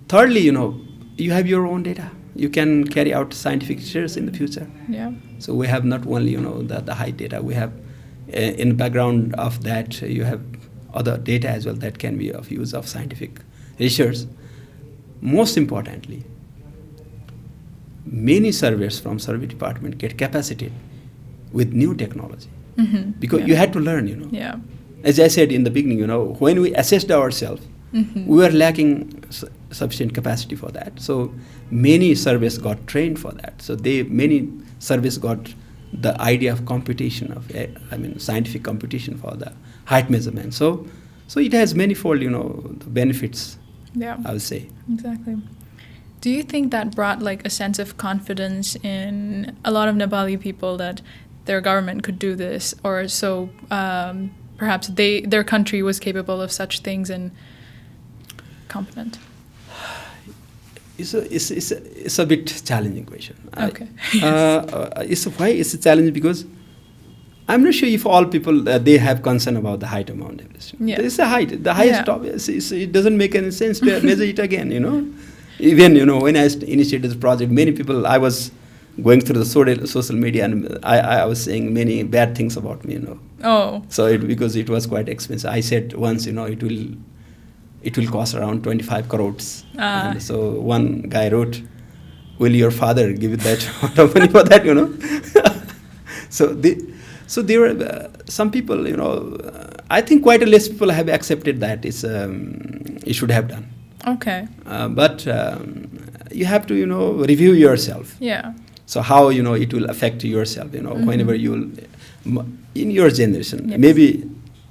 Speaker 2: Thirdly, you have your own data. You can carry out scientific research in the future.
Speaker 1: Yeah.
Speaker 2: So we have not only the height data. We have in the background of that you have other data as well that can be of use of scientific research. Most importantly, many surveyors from survey department get capacitated with new technology
Speaker 1: Mm-hmm.
Speaker 2: because
Speaker 1: Yeah.
Speaker 2: you had to learn.
Speaker 1: Yeah.
Speaker 2: As I said in the beginning, when we assessed ourselves,
Speaker 1: Mm-hmm.
Speaker 2: we were lacking sufficient capacity for that. So many surveys got trained for that. So many surveys got the idea of computation scientific computation for the height measurement. So it has manifold, benefits.
Speaker 1: Yeah.
Speaker 2: I would say.
Speaker 1: Exactly. Do you think that brought like a sense of confidence in a lot of Nepali people that their government could do this, or so perhaps their country was capable of such things and competent?
Speaker 2: It's a bit challenging question.
Speaker 1: Okay.
Speaker 2: Why it's a challenge? Because I'm not sure if all people they have concern about the height of Mount Everest.
Speaker 1: Yeah.
Speaker 2: It's the height, the highest
Speaker 1: Yeah.
Speaker 2: top. It doesn't make any sense to measure it again. Even when I initiated this project, many people, I was going through the social media and I was saying many bad things about me.
Speaker 1: Oh.
Speaker 2: So because it was quite expensive, I said once, it will cost around 25 crores.
Speaker 1: Ah.
Speaker 2: And so one guy wrote, "Will your father give you that amount of money for that?" So there were some people, I think quite a less people have accepted that it should have done.
Speaker 1: Okay.
Speaker 2: But you have to, review yourself.
Speaker 1: Yeah.
Speaker 2: So how, it will affect yourself,
Speaker 1: Mm-hmm.
Speaker 2: whenever you will, in your generation,
Speaker 1: Yes.
Speaker 2: maybe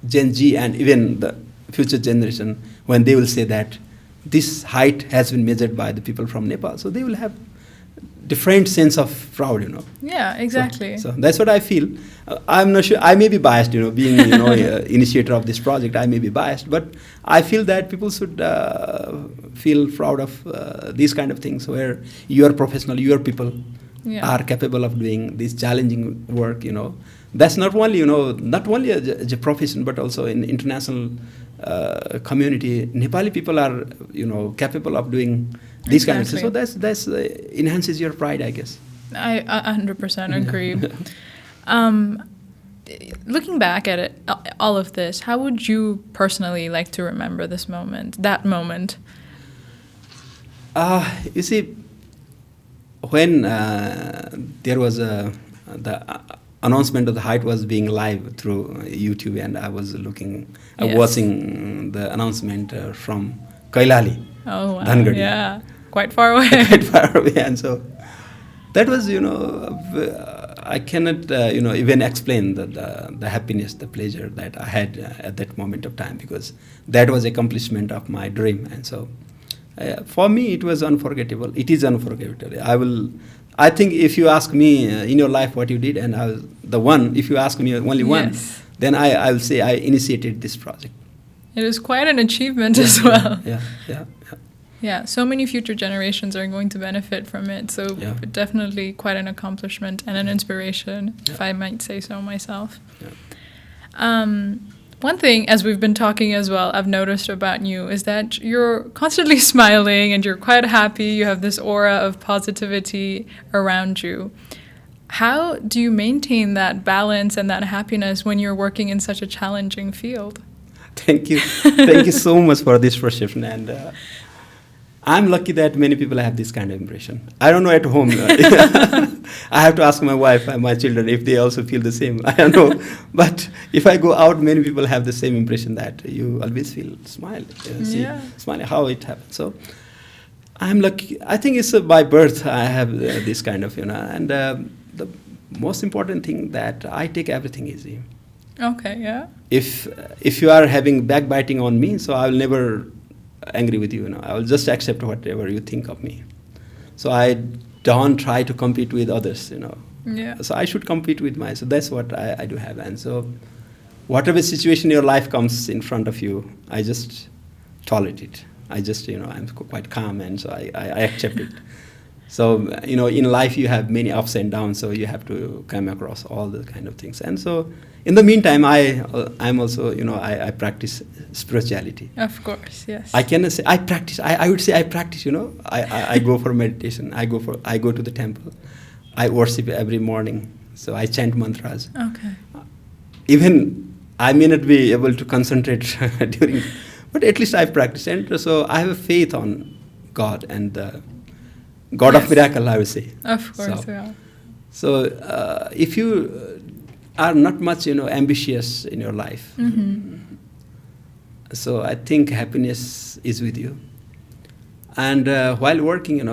Speaker 2: Gen Z and even the future generation, when they will say that this height has been measured by the people from Nepal, so they will have different sense of proud,
Speaker 1: Yeah, exactly.
Speaker 2: So that's what I feel. I'm not sure. I may be biased, being initiator of this project. I may be biased, but I feel that people should feel proud of these kind of things, where your professional, your people
Speaker 1: Yeah.
Speaker 2: are capable of doing this challenging work. That's not only as a profession, but also in international community. Nepali people are capable of doing these kind of things. So that's enhances your pride, I guess.
Speaker 1: I 100% agree. Looking back at it, all of this, how would you personally like to remember that moment?
Speaker 2: You see, when there was the announcement of the height was being live through YouTube, and I was watching the announcement from Kailali,
Speaker 1: Oh, wow.
Speaker 2: Dhangadi.
Speaker 1: Yeah. Quite far away.
Speaker 2: Quite far away, and so that was, I cannot, even explain the happiness, the pleasure that I had at that moment of time, because that was accomplishment of my dream, and so for me it was unforgettable. It is unforgettable. I think if you ask me in your life what you did, and if you ask me only one,
Speaker 1: Yes.
Speaker 2: then I will say I initiated this project.
Speaker 1: It is quite an achievement as well.
Speaker 2: Yeah.
Speaker 1: Yeah, so many future generations are going to benefit from it. So
Speaker 2: Yeah.
Speaker 1: definitely quite an accomplishment and an inspiration, if
Speaker 2: Yeah.
Speaker 1: I might say so myself.
Speaker 2: Yeah.
Speaker 1: One thing, as we've been talking as well, I've noticed about you is that you're constantly smiling and you're quite happy. You have this aura of positivity around you. How do you maintain that balance and that happiness when you're working in such a challenging field?
Speaker 2: Thank you. Thank you so much for this perception. And I'm lucky that many people have this kind of impression. I don't know at home. I have to ask my wife and my children if they also feel the same. I don't know. But if I go out, many people have the same impression that you always feel smiling. Smiling, how it happens. So I'm lucky. I think it's by birth I have this kind of, and the most important thing that I take everything easy.
Speaker 1: Okay, yeah.
Speaker 2: If you are having backbiting on me, so I will never angry with you. I will just accept whatever you think of me. So I don't try to compete with others.
Speaker 1: Yeah.
Speaker 2: So I should compete with myself. So that's what I do have. And so whatever situation in your life comes in front of you, I just tolerate it. I just, I'm quite calm, and so I accept it. So, in life you have many ups and downs, so you have to come across all the kind of things. And so in the meantime, I'm also, I practice spirituality.
Speaker 1: Of course, yes.
Speaker 2: I cannot say I practice. I would say I practice, I go for meditation. I go to the temple. I worship every morning. So I chant mantras.
Speaker 1: Okay.
Speaker 2: Even I may not be able to concentrate during, but at least I practice. And so I have a faith on God and the God of miracle, I would say.
Speaker 1: Of course, yeah.
Speaker 2: So if you are not much, ambitious in your life, so I think happiness is with you. And while working,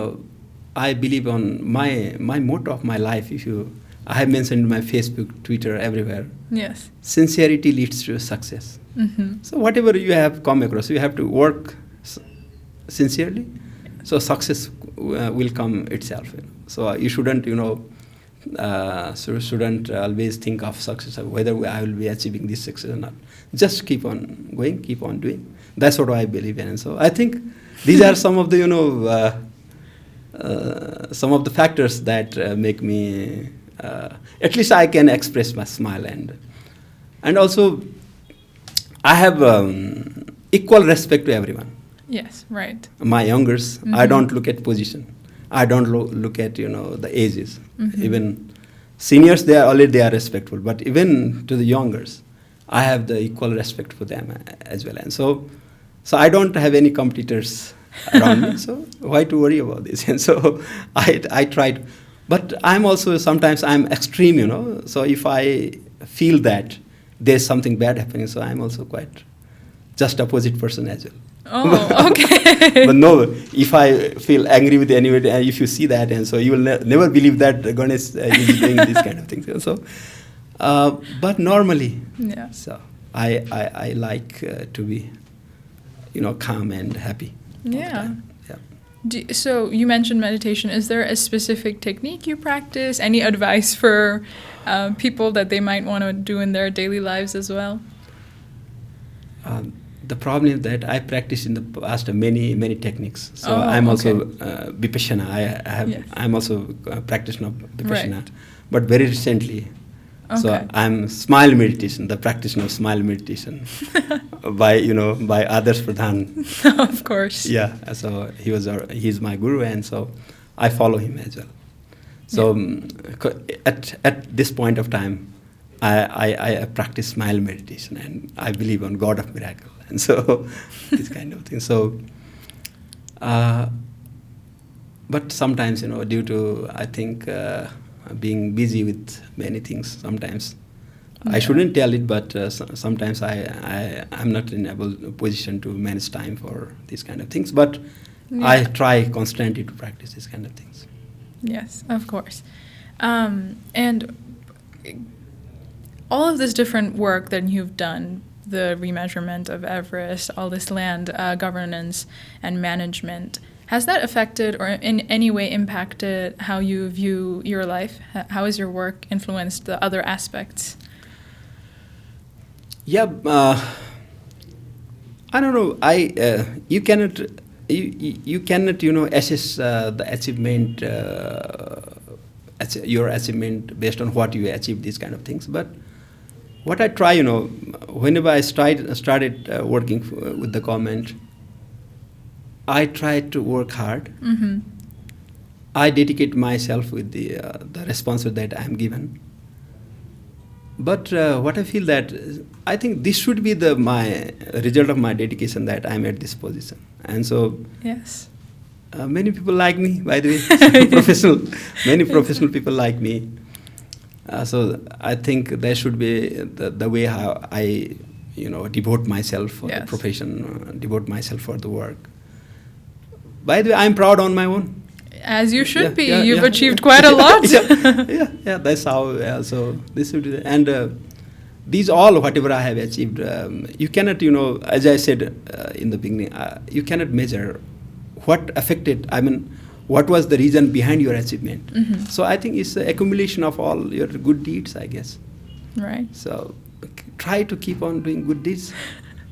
Speaker 2: I believe on my motto of my life. I have mentioned my Facebook, Twitter, everywhere.
Speaker 1: Yes.
Speaker 2: Sincerity leads to success. So whatever you have come across, you have to work sincerely. So success will come itself. So you shouldn't, shouldn't always think of success, whether I will be achieving this success or not. Just keep on going, keep on doing. That's what I believe in. And so I think these are some of the, some of the factors that make me, at least I can express my smile. And also I have equal respect to everyone.
Speaker 1: Yes, right.
Speaker 2: My youngers, I don't look at position. I don't look at, the ages. Even seniors, they are respectful. But even to the youngers, I have the equal respect for them as well. And so I don't have any competitors around me. So why to worry about this? And so I tried. But sometimes I'm extreme, So if I feel that there's something bad happening, so I'm also quite just opposite person as well.
Speaker 1: Oh, okay.
Speaker 2: But no, if I feel angry with anybody, and if you see that, and so you will never believe that Ganesh is doing this kind of things. And so, but normally,
Speaker 1: yeah.
Speaker 2: So I like to be, calm and happy.
Speaker 1: Yeah.
Speaker 2: Yeah.
Speaker 1: So you mentioned meditation. Is there a specific technique you practice? Any advice for people that they might want to do in their daily lives as well?
Speaker 2: The problem is that I practiced in the past many techniques. So
Speaker 1: okay.
Speaker 2: I'm also Vipassana. I'm also a practitioner of Vipassana,
Speaker 1: Right.
Speaker 2: but very recently.
Speaker 1: Okay.
Speaker 2: So I'm smile meditation, the practitioner of smile meditation, by Adarsh Pradhan.
Speaker 1: Of course.
Speaker 2: Yeah. So he's my guru, and so I follow him as well. So at this point of time, I practice smile meditation, and I believe on God of miracle, and so this kind of thing. So but sometimes, due to, I think, being busy with many things, sometimes I shouldn't tell it, but sometimes I'm not in able position to manage time for these kind of things. But I try constantly to practice these kind of things.
Speaker 1: Yes, of course. And all of this different work that you've done, the remeasurement of Everest, all this land governance and management, has that affected or in any way impacted how you view your life? How has your work influenced the other aspects?
Speaker 2: Yeah, I don't know. You cannot assess the achievement, your achievement based on what you achieve, these kind of things. But what I try, whenever I started working with the government, I try to work hard.
Speaker 1: Mm-hmm.
Speaker 2: I dedicate myself with the responsibility that I am given. But what I feel that I think this should be my result of my dedication, that I'm at this position. And so
Speaker 1: yes,
Speaker 2: many people like me, by the way, many professional people like me. So I think there should be the way how I, devote myself for the profession, devote myself for the work. By the way, I'm proud on my own.
Speaker 1: As you should be. You've achieved quite a lot.
Speaker 2: Yeah, that's how. So this would, and these all whatever I have achieved, you cannot, as I said in the beginning, you cannot measure what affected. I mean, what was the reason behind your achievement?
Speaker 1: Mm-hmm.
Speaker 2: So I think it's the accumulation of all your good deeds, I guess.
Speaker 1: Right.
Speaker 2: So try to keep on doing good deeds.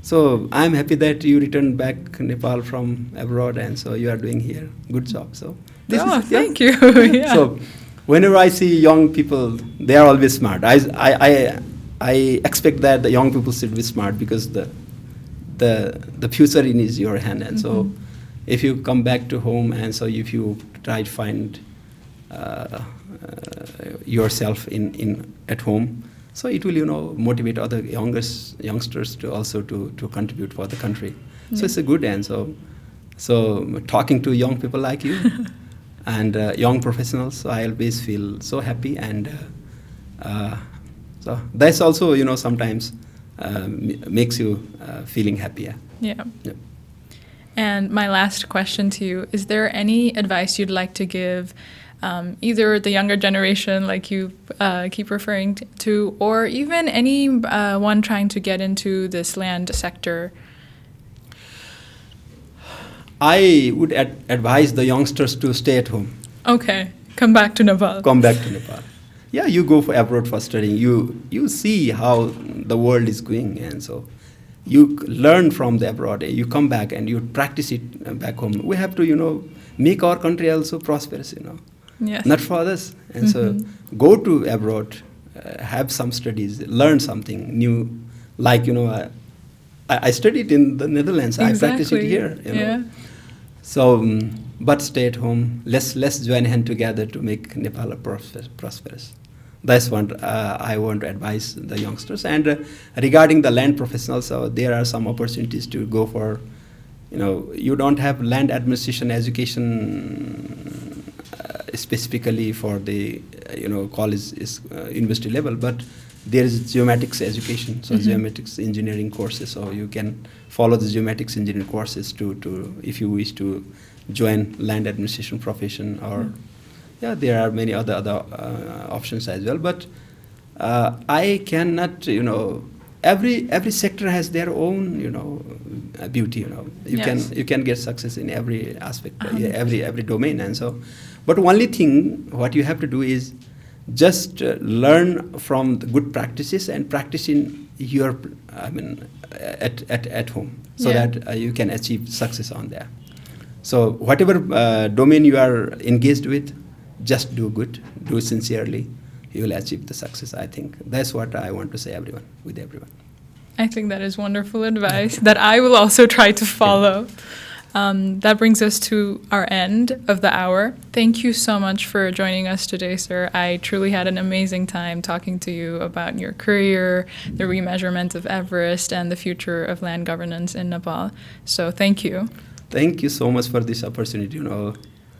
Speaker 2: So I'm happy that you returned back Nepal from abroad, and so you are doing here. Good job. So
Speaker 1: thank you. Yeah.
Speaker 2: So whenever I see young people, they are always smart. I expect that the young people should be smart, because the future is your hand, and so if you come back to home, and so if you try to find yourself in at home, so it will, motivate other youngsters to also to contribute for the country. So it's a good end. So talking to young people like you and young professionals, so I always feel so happy, and so that's also, sometimes makes you feeling happier.
Speaker 1: Yeah. And my last question to you, is there any advice you'd like to give either the younger generation, like you keep referring to, or even anyone trying to get into this land sector?
Speaker 2: I would advise the youngsters to stay at home.
Speaker 1: Okay, come back to Nepal.
Speaker 2: Yeah, you go abroad for studying. You see how the world is going, and so you learn from the abroad. You come back and you practice it back home. We have to, make our country also prosperous,
Speaker 1: Yes.
Speaker 2: Not for others. And so go to abroad, have some studies, learn something new. Like, I studied in the Netherlands.
Speaker 1: Exactly.
Speaker 2: I practice it here.
Speaker 1: Yeah.
Speaker 2: So, but stay at home. Let's join hand together to make Nepal prosperous. That's what I want to advise the youngsters. And regarding the land professionals, so there are some opportunities to go for, you don't have land administration education specifically for the, college university level, but there is geomatics education, so geomatics engineering courses. So you can follow the geomatics engineering courses to if you wish to join land administration profession, or there are many other options as well. But I cannot, every sector has their own, beauty. You can get success in every aspect, every domain, and so. But only thing what you have to do is just learn from the good practices and practice in your, at home, so that you can achieve success on there. So whatever domain you are engaged with, just do good, do sincerely, you will achieve the success. I think that's what I want to say with everyone.
Speaker 1: I think that is wonderful advice that I will also try to follow. That brings us to our end of the hour. Thank you so much for joining us today, sir. I truly had an amazing time talking to you about your career, the remeasurement of Everest, and the future of land governance in Nepal. So thank you.
Speaker 2: Thank you so much for this opportunity.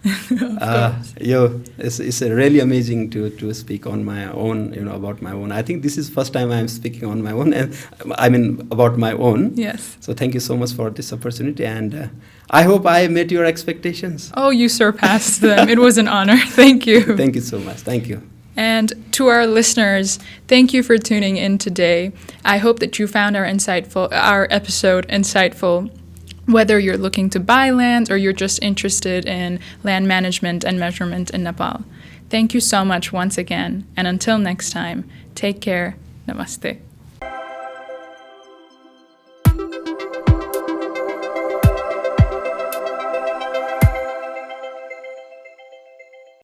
Speaker 2: It's really amazing to speak on my own, about my own. I think this is first time I'm speaking on my own, and I mean about my own.
Speaker 1: Yes.
Speaker 2: So thank you so much for this opportunity, and I hope I met your expectations.
Speaker 1: Oh, you surpassed them. It was an honor. Thank you.
Speaker 2: Thank you so much. Thank you.
Speaker 1: And to our listeners, thank you for tuning in today. I hope that you found our episode insightful. Whether you're looking to buy land or you're just interested in land management and measurement in Nepal. Thank you so much once again, and until next time, take care. Namaste.